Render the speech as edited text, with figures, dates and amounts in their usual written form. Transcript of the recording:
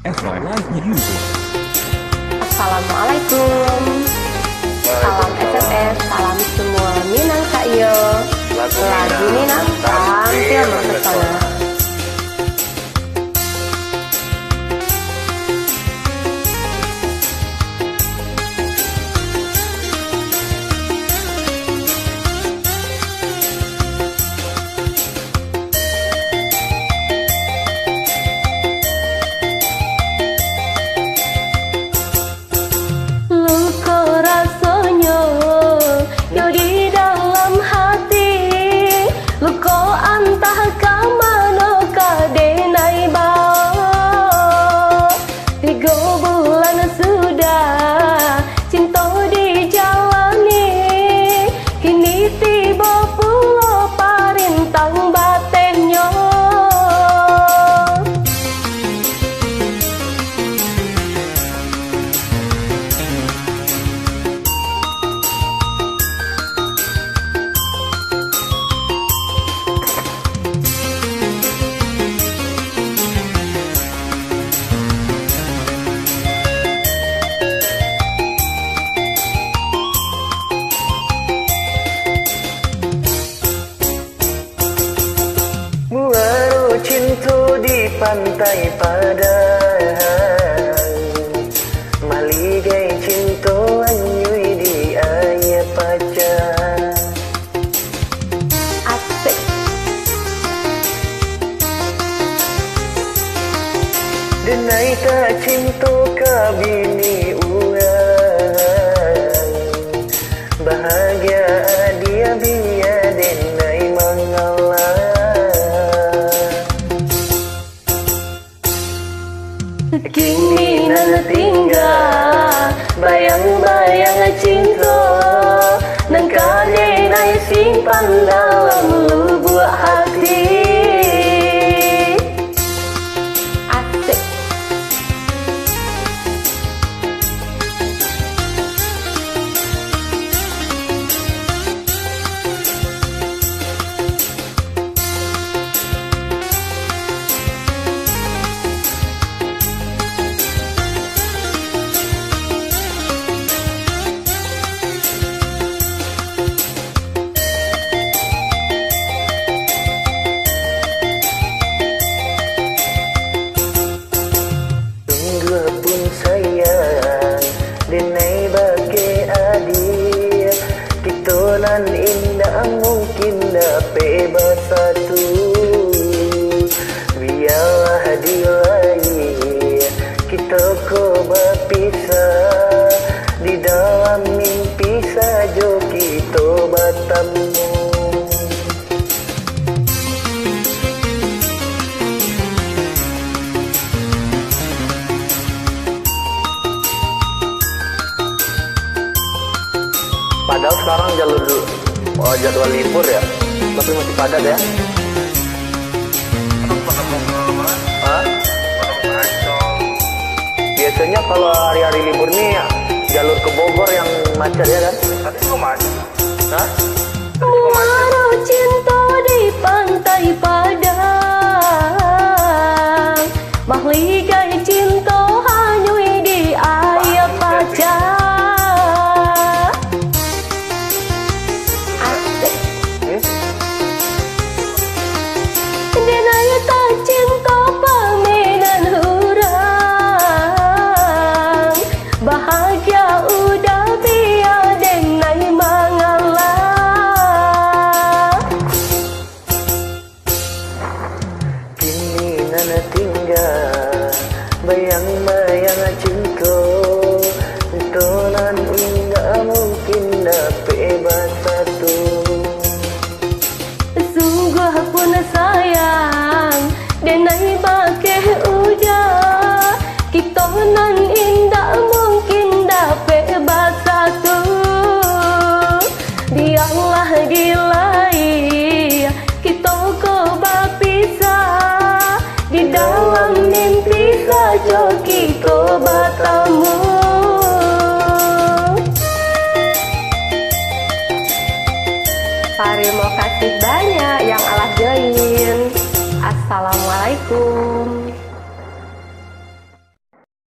Eva Live Music. Assalamualaikum. Salam SFS, salam semua Minang Kak Lagu Minang tampil mempesona. Cinta di pantai Padang, maligai cinta anyui di air pacar. Asik. Denai tak cinta ke bini orang, bahagia dia biar denai mengalah. Kini nan tinggal bayang-bayang cinta, nan kadang simpan dalam lubuk hati. Asik. Pun sayang denai bagi adik, kita nan indah mungkin dapat bersatu. Biarlah dilai kita ko berpisah, di dalam mimpi saja kita bertemu. Padahal sekarang jadwal libur ya, tapi masih padat ya. Hah? Biasanya kalau hari-hari libur nih ya, jalur ke Bogor yang macet ya kan? Tadi kok macet? Hah? Muara cinta di pantai Padang, mahligai cinta hanyui di air pacar. Bahagia udah biar denai mengalah. Kini nana tinggal bayang-bayang cinta, tonan indah mungkin dapat bersatu. Sungguh pun sayang denai bakeh udah, kita nan indah mungkin dapat bersatu. Biarlah dilai kita ko berpisah, di dalam mimpi saja kita